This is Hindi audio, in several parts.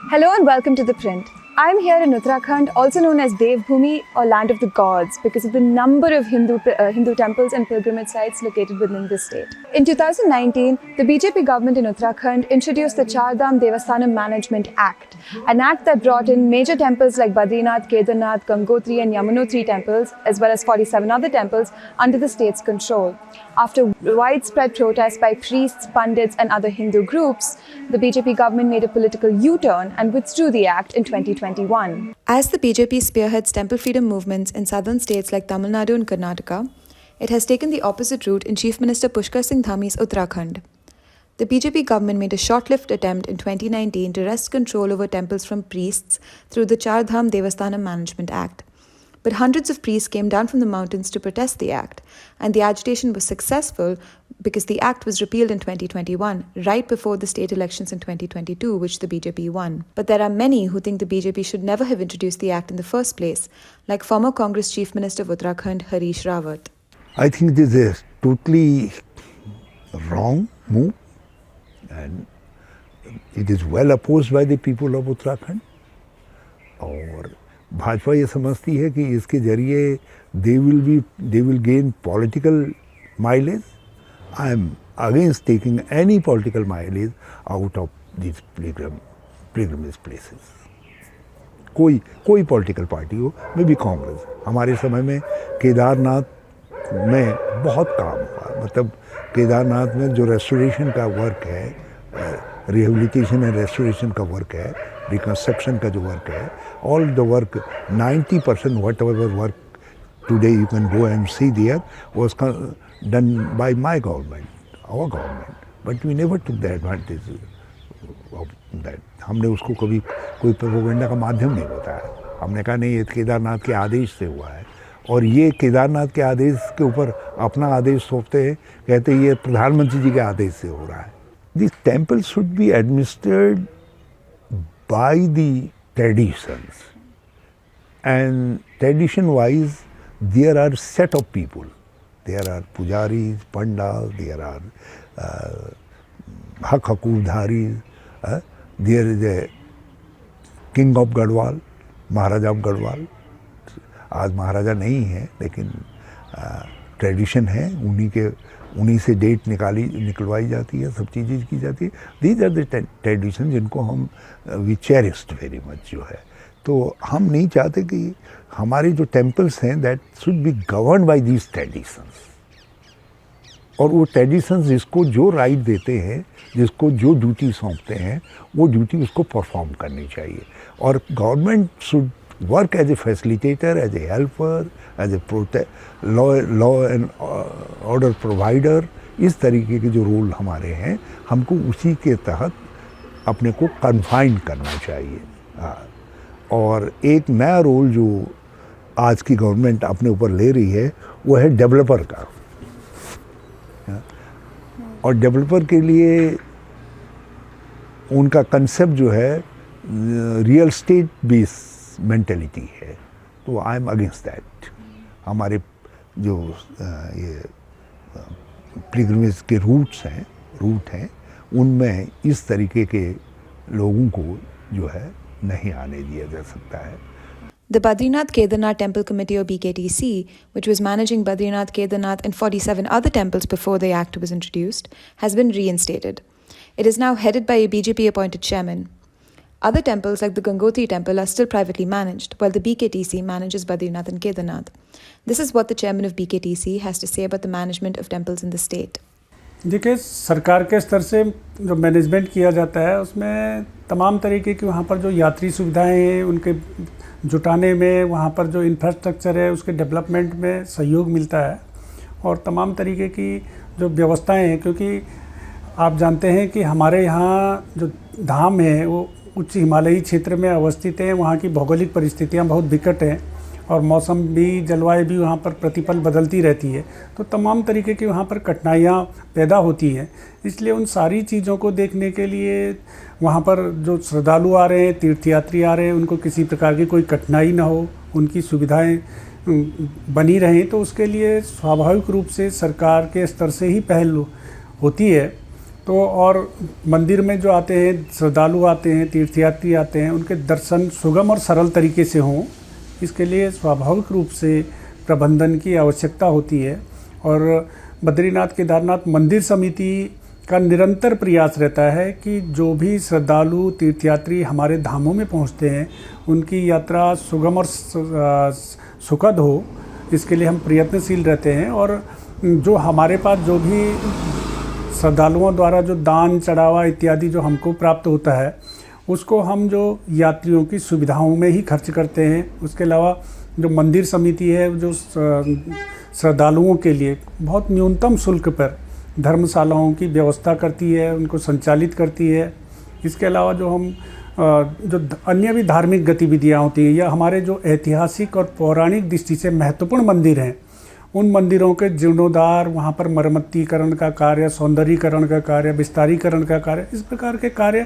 Hello and welcome to The Print. I'm here in Uttarakhand, also known as Devbhoomi or Land of the Gods, because of the number of Hindu temples and pilgrimage sites located within this state. In 2019, the BJP government in Uttarakhand introduced the Char Dham Devasthanam Management Act, an act that brought in major temples like Badrinath, Kedarnath, Gangotri and Yamunotri temples, as well as 47 other temples, under the state's control. After widespread protests by priests, pundits and other Hindu groups, the BJP government made a political U-turn and withdrew the act in 2021. As the BJP spearheads temple freedom movements in southern states like Tamil Nadu and Karnataka, it has taken the opposite route in Chief Minister Pushkar Singh Dhami's Uttarakhand. The BJP government made a short-lived attempt in 2019 to wrest control over temples from priests through the Char Dham Devasthanam Management Act. But hundreds of priests came down from the mountains to protest the act, and the agitation was successful because the act was repealed in 2021, right before the state elections in 2022, which the BJP won. But there are many who think the BJP should never have introduced the act in the first place, like former Congress Chief Minister of Uttarakhand, Harish Rawat. I think this is a totally wrong move, and it is well opposed by the people of Uttarakhand. और भाजपा ये समझती है कि इसके जरिए they will gain political mileage. I am against taking any political mileage out of these pilgrimage places. कोई पॉलिटिकल पार्टी हो, मे भी कांग्रेस. हमारे समय में केदारनाथ में बहुत काम हुआ. मतलब केदारनाथ में जो रेस्टोरेशन का वर्क है, रिहेबिलिटेशन एंड रेस्टोरेशन का वर्क है, रिकंस्ट्रक्शन का जो वर्क है, all the work, 90% whatever work today you can go and see there was done by my government, our government. But we never took the advantage of that. हमने उसको कभी कोई प्रोपेगेंडा का माध्यम नहीं बताया. हमने कहा नहीं, ये केदारनाथ के आदेश से हुआ है, और ये केदारनाथ के आदेश के ऊपर अपना आदेश सौंपते हैं, कहते हैं ये प्रधानमंत्री जी के आदेश से हो रहा है. These temples should be administered by the traditions, and tradition wise there are set of people. There are pujaris, pandas, there are hak hakurdharis, there is a king of Garhwal, Maharaja of Garhwal. आज महाराजा नहीं है, लेकिन ट्रेडिशन है, उन्हीं से डेट निकलवाई जाती है, सब चीज़ें की जाती है. दीज आर द ट्रेडिशन जिनको हम वी चेरिस्ड वेरी मच जो है. तो हम नहीं चाहते कि हमारे जो टेम्पल्स हैं that should be govern by these traditions. और वो ट्रेडिशंस जिसको जो राइट देते हैं, जिसको जो ड्यूटी सौंपते हैं, वो ड्यूटी उसको परफॉर्म करनी चाहिए. और government should work as a facilitator, as a helper, as a law and order provider. इस तरीके के जो रोल हमारे हैं, हमको उसी के तहत अपने को कन्फाइन करना चाहिए. और एक नया रोल जो आज की गवर्नमेंट अपने ऊपर ले रही है, वो है डेवलपर का. और डेवलपर के लिए उनका कंसेप्ट जो है रियल स्टेट बेस मेंटेलिटी है. तो आई एम अगेंस्ट दैट. हमारे जो ये पिलग्रिमेज के रूट हैं, उनमें इस तरीके के लोगों को जो है नहीं आने दिया जा सकता है. The Badrinath Kedarnath Temple Committee or BKTC, which was managing Badrinath, Kedarnath and 47 other temples before the act was introduced, has been reinstated. It is now headed by a BJP appointed chairman. Other temples like the Gangotri temple are still privately managed, while the BKTC manages Badrinath and Kedarnath. This is what the chairman of BKTC has to say about the management of temples in the state. देखिए, सरकार के स्तर से जो मैनेजमेंट किया जाता है, उसमें तमाम तरीके की वहाँ पर जो यात्री सुविधाएं हैं उनके जुटाने में, वहाँ पर जो इंफ्रास्ट्रक्चर है उसके डेवलपमेंट में सहयोग मिलता है, और तमाम तरीके की जो व्यवस्थाएं हैं, क्योंकि आप जानते हैं कि हमारे यहाँ जो धाम है वो उच्च हिमालयी क्षेत्र में अवस्थित है. वहाँ की भौगोलिक परिस्थितियाँ बहुत विकट हैं, और मौसम भी, जलवायु भी वहाँ पर प्रतिपल बदलती रहती है. तो तमाम तरीके की वहाँ पर कठिनाइयाँ पैदा होती हैं. इसलिए उन सारी चीज़ों को देखने के लिए वहाँ पर जो श्रद्धालु आ रहे हैं, तीर्थयात्री आ रहे हैं, उनको किसी प्रकार की कोई कठिनाई ना हो, उनकी सुविधाएं बनी रहें, तो उसके लिए स्वाभाविक रूप से सरकार के स्तर से ही पहल होती है. तो और मंदिर में जो आते हैं श्रद्धालु आते हैं, तीर्थयात्री आते हैं, उनके दर्शन सुगम और सरल तरीके से हों, इसके लिए स्वाभाविक रूप से प्रबंधन की आवश्यकता होती है। और बद्रीनाथ केदारनाथ मंदिर समिति का निरंतर प्रयास रहता है कि जो भी श्रद्धालु तीर्थयात्री हमारे धामों में पहुंचते हैं उनकी यात्रा सुगम और सुखद हो, इसके लिए हम प्रयत्नशील रहते हैं। और जो हमारे पास जो भी श्रद्धालुओं द्वारा जो दान चढ़ावा इत्यादि जो हमको प्राप्त होता है उसको हम जो यात्रियों की सुविधाओं में ही खर्च करते हैं। उसके अलावा जो मंदिर समिति है जो श्रद्धालुओं के लिए बहुत न्यूनतम शुल्क पर धर्मशालाओं की व्यवस्था करती है, उनको संचालित करती है। इसके अलावा जो हम जो अन्य भी धार्मिक गतिविधियाँ होती हैं या हमारे जो ऐतिहासिक और पौराणिक दृष्टि से महत्वपूर्ण मंदिर हैं उन मंदिरों के जीर्णोद्धार, वहाँ पर मरम्मतीकरण का कार्य, सौंदर्यीकरण का कार्य, विस्तारीकरण का कार्य, इस प्रकार के कार्य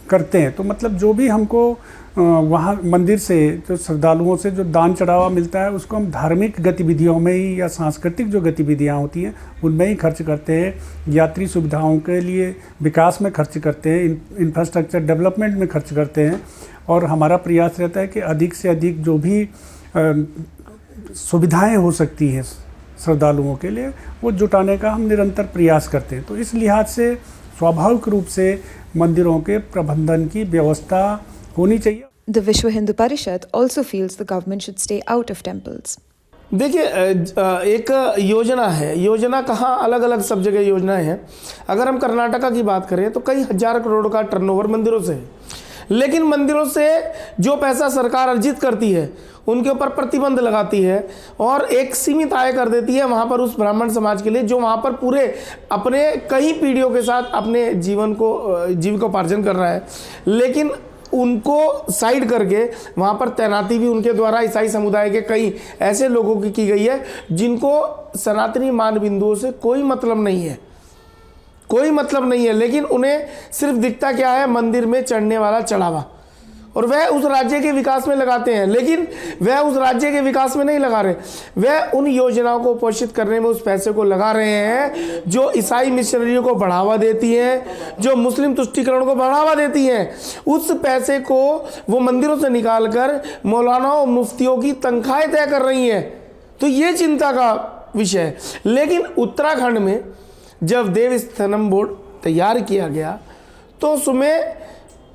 करते हैं। तो मतलब जो भी हमको वहाँ मंदिर से जो श्रद्धालुओं से जो दान चढ़ावा मिलता है उसको हम धार्मिक गतिविधियों में ही या सांस्कृतिक जो गतिविधियाँ होती हैं उनमें ही खर्च करते हैं। यात्री सुविधाओं के लिए विकास में खर्च करते हैं, इंफ्रास्ट्रक्चर डेवलपमेंट में खर्च करते हैं। और हमारा प्रयास रहता है कि अधिक से अधिक जो भी सुविधाएं हो सकती हैं श्रद्धालुओं के लिए वो जुटाने का हम निरंतर प्रयास करते हैं। तो इस लिहाज से स्वाभाविक रूप से मंदिरों के प्रबंधन की व्यवस्था होनी चाहिए। The Vishwa Hindu Parishad also feels the government should stay out of temples. देखिए, एक योजना है, योजना कहाँ अलग अलग सब जगह योजनाएं हैं। अगर हम कर्नाटका की बात करें तो कई हजार करोड़ का टर्नओवर मंदिरों से है, लेकिन मंदिरों से जो पैसा सरकार अर्जित करती है उनके ऊपर प्रतिबंध लगाती है और एक सीमित आय कर देती है वहाँ पर उस ब्राह्मण समाज के लिए जो वहाँ पर पूरे अपने कई पीढ़ियों के साथ अपने जीविकोपार्जन कर रहा है। लेकिन उनको साइड करके वहाँ पर तैनाती भी उनके द्वारा ईसाई समुदाय के कई ऐसे लोगों की गई है जिनको सनातनी मान बिंदुओं से कोई मतलब नहीं है, कोई मतलब नहीं है। लेकिन उन्हें सिर्फ दिखता क्या है, मंदिर में चढ़ने वाला चढ़ावा, और वह उस राज्य के विकास में लगाते हैं। लेकिन वह उस राज्य के विकास में नहीं लगा रहे, वह उन योजनाओं को पोषित करने में उस पैसे को लगा रहे हैं जो ईसाई मिशनरियों को बढ़ावा देती हैं, जो मुस्लिम तुष्टीकरण को बढ़ावा देती हैं। उस पैसे को वो मंदिरों से निकालकर मौलानाओं और मुफ्तियों की तनख्वाहें तय कर रही हैं। तो ये चिंता का विषय है। लेकिन उत्तराखंड में जब देवस्थानम बोर्ड तैयार किया गया तो उसमें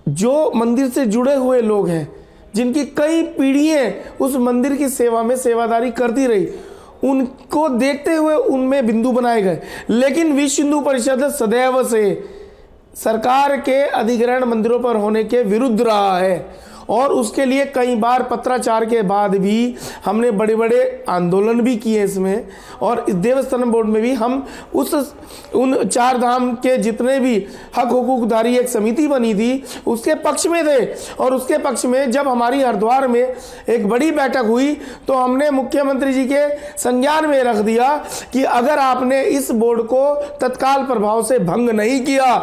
जो मंदिर से जुड़े हुए लोग हैं, जिनकी कई पीढ़ियाँ उस मंदिर की सेवा में सेवादारी करती रही, उनको देखते हुए उनमें बिंदु बनाए गए। लेकिन विश्व हिंदू परिषद सदैव से सरकार के अधिग्रहण मंदिरों पर होने के विरुद्ध रहा है और उसके लिए कई बार पत्राचार के बाद भी हमने बड़े बड़े आंदोलन भी किए इसमें। और इस देवस्थानम बोर्ड में भी हम उन चार धाम के जितने भी हक हुकूकदारी एक समिति बनी थी उसके पक्ष में थे। और उसके पक्ष में जब हमारी हरिद्वार में एक बड़ी बैठक हुई तो हमने मुख्यमंत्री जी के संज्ञान में रख दिया कि अगर आपने इस बोर्ड को तत्काल प्रभाव से भंग नहीं किया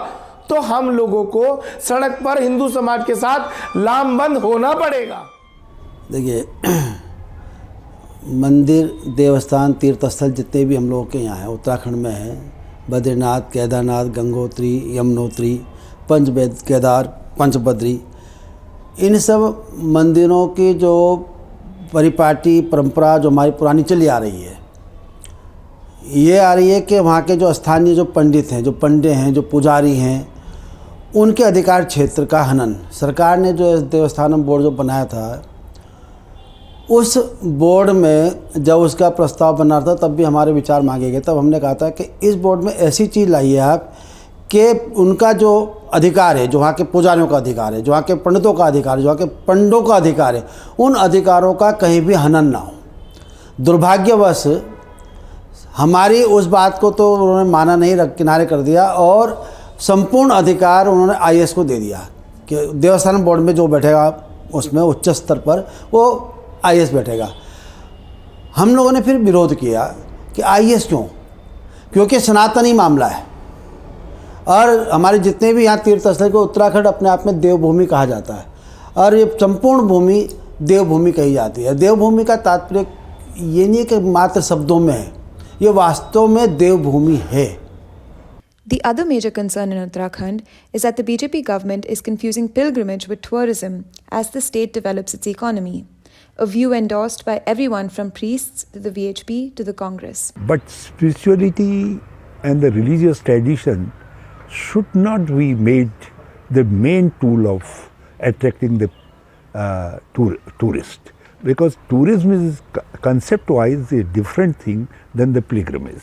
तो हम लोगों को सड़क पर हिंदू समाज के साथ लामबंद होना पड़ेगा। देखिए, मंदिर, देवस्थान, तीर्थस्थल जितने भी हम लोगों के यहाँ हैं उत्तराखंड में हैं, बद्रीनाथ, केदारनाथ, गंगोत्री, यमुनोत्री, पंचबेद, केदार, पंचबद्री, इन सब मंदिरों की जो परिपाटी परंपरा जो हमारी पुरानी चली आ रही है, ये आ रही है कि वहाँ के जो स्थानीय जो पंडित हैं, जो पंडे हैं, जो पुजारी हैं, उनके अधिकार क्षेत्र का हनन सरकार ने जो देवस्थानम बोर्ड जो बनाया था, उस बोर्ड में जब उसका प्रस्ताव बना था तब भी हमारे विचार मांगे गए। तब हमने कहा था कि इस बोर्ड में ऐसी चीज़ लाइए आप कि उनका जो अधिकार है, जो वहाँ के पुजारियों का अधिकार है, जो वहाँ के पंडितों का अधिकार है, जो वहाँ के पंडों का अधिकार है, उन अधिकारों का कहीं भी हनन ना हो। दुर्भाग्यवश हमारी उस बात को तो उन्होंने माना नहीं, किनारे कर दिया और संपूर्ण अधिकार उन्होंने आईएएस को दे दिया कि देवस्थानम बोर्ड में जो बैठेगा उसमें उच्च स्तर पर वो आईएएस बैठेगा। हम लोगों ने फिर विरोध किया कि आईएएस क्यों, क्योंकि सनातनी मामला है और हमारे जितने भी यहाँ तीर्थस्थल को उत्तराखंड अपने आप में देवभूमि कहा जाता है और ये संपूर्ण भूमि देवभूमि कही जाती है। देवभूमि का तात्पर्य ये नहीं कि मात्र शब्दों में है, ये वास्तव में देवभूमि है। The other major concern in Uttarakhand is that the BJP government is confusing pilgrimage with tourism as the state develops its economy, a view endorsed by everyone from priests to the VHP to the Congress. But spirituality and the religious tradition should not be made the main tool of attracting the tourist, because tourism is concept-wise a different thing than the pilgrimage.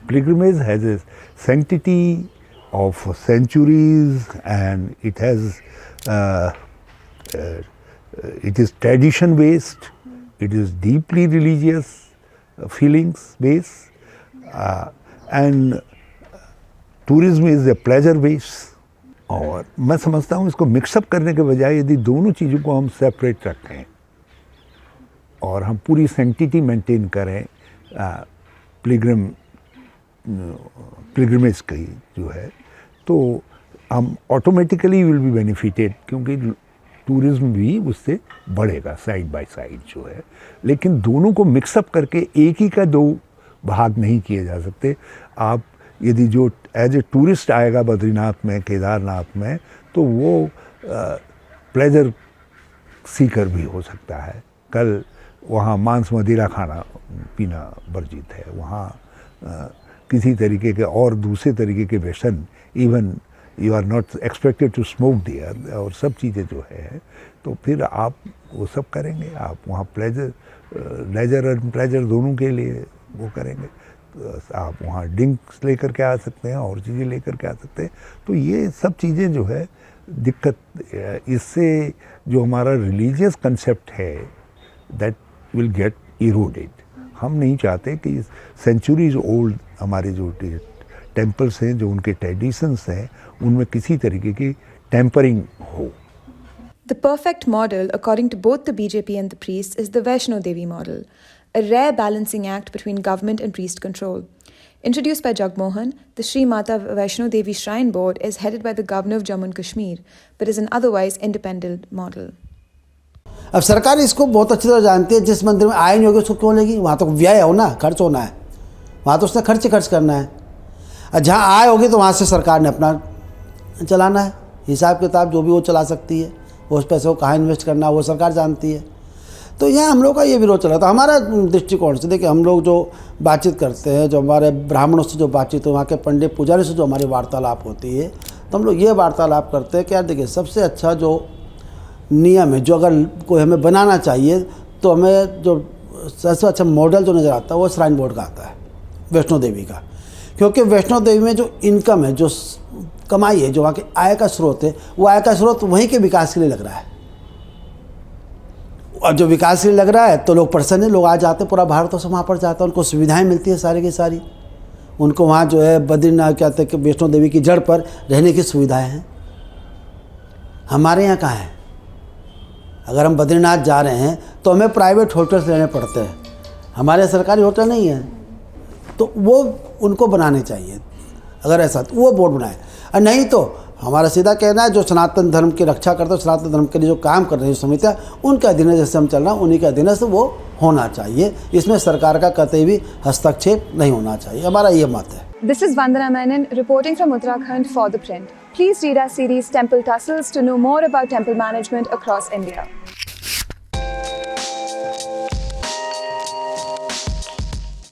Pilgrimage has a sanctity of centuries, and it has it is tradition based, it is deeply religious feelings based, and tourism is a pleasure based. और मैं समझता हूँ इसको मिक्सअप करने के बजाय यदि दोनों चीज़ों को हम सेपरेट रखें और हम पूरी सेंटिटी मेंटेन करें पिलग्रिमेज की जो है, तो हम ऑटोमेटिकली विल बी बेनिफिटेड, क्योंकि टूरिज्म भी उससे बढ़ेगा साइड बाय साइड जो है। लेकिन दोनों को मिक्सअप करके एक ही का दो भाग नहीं किए जा सकते। आप यदि जो एज ए टूरिस्ट आएगा बद्रीनाथ में, केदारनाथ में, तो वो प्लेजर सीकर भी हो सकता है। कल वहाँ मांस मदिरा खाना पीना वर्जित है, वहाँ किसी तरीके के और दूसरे तरीके के व्यसन, even you are not expected to smoke there और सब चीज़ें जो है, तो फिर आप वो सब करेंगे। आप वहाँ प्लेजर, लेजर और प्लेजर दोनों के लिए वो करेंगे। आप वहाँ ड्रिंक्स लेकर के आ सकते हैं और चीज़ें लेकर के आ सकते हैं। तो ये सब चीज़ें जो है दिक्कत, इससे जो हमारा रिलीजियस कंसेप्ट है दैट विल गेट इरोडेड। हम नहीं चाहते कि सेंचुरीज ओल्ड हमारे जो टेम्पल्स हैं, जो उनके ट्रेडिशंस हैं, उनमें किसी तरीके की टेम्परिंग हो। The perfect model, according to both the BJP and the priests, is the Vaishno Devi model, a rare balancing act between government and priest control. Introduced by Jagmohan, the Sri Mata Vaishno Devi Shrine Board is headed by the Governor of Jammu and Kashmir, but is an otherwise independent model. अब सरकार इसको बहुत अच्छी तरह जानती है। जिस मंदिर में आय नहीं होगी उसको क्यों लेगी? वहाँ तो व्यय हो ना, खर्च होना है, वहाँ तो उसने खर्च करना है। और जहाँ आय होगी तो वहाँ से सरकार ने अपना चलाना है, हिसाब किताब जो भी वो चला सकती है, उस पैसे को कहाँ इन्वेस्ट करना है वो सरकार जानती है। तो यहाँ हम लोग का ये विरोध चला था। हमारा दृष्टिकोण से देखिए, हम लोग जो बातचीत करते हैं, जो हमारे ब्राह्मणों से जो बातचीत हो, वहाँ के पंडित पुजारी से जो हमारी वार्तालाप होती है, तो हम लोग ये वार्तालाप करते हैं कि यार देखिए, सबसे अच्छा जो नियम है, जो अगर कोई हमें बनाना चाहिए, तो हमें जो सबसे अच्छा मॉडल जो नज़र आता है वो श्राइन बोर्ड का आता है, वैष्णो देवी का। क्योंकि वैष्णो देवी में जो इनकम है, जो कमाई है, जो वहाँ के आय का स्रोत है, वो आय का स्रोत वहीं के विकास के लिए लग रहा है। और जो विकास के लिए लग रहा है तो लोग प्रसन्न है, लोग आ जाते हैं, पूरा भारत से वहाँ पर जाता है, उनको सुविधाएं मिलती है सारी की सारी। उनको वहाँ जो है बद्रीनाथ कहते हैं कि वैष्णो देवी की जड़ पर रहने की सुविधाएं हैं। हमारे यहाँ कहाँ है? अगर हम बद्रीनाथ जा रहे हैं तो हमें प्राइवेट होटल्स लेने पड़ते हैं, हमारे सरकारी होटल नहीं है। तो वो उनको बनाने चाहिए, अगर ऐसा तो वो बोर्ड बनाए। और नहीं तो हमारा सीधा कहना है, जो सनातन धर्म की रक्षा करते हैं, सनातन धर्म के लिए जो काम कर रही है समितियाँ, उनका अधीन जैसे हम चल रहे हैं, उन्हीं के अधीन से वो होना चाहिए। इसमें सरकार का कतई भी हस्तक्षेप नहीं होना चाहिए, हमारा ये मत है। This is Vandana Menon reporting from Uttarakhand for The Print. Please read our series Temple Tussles to know more about temple management across India.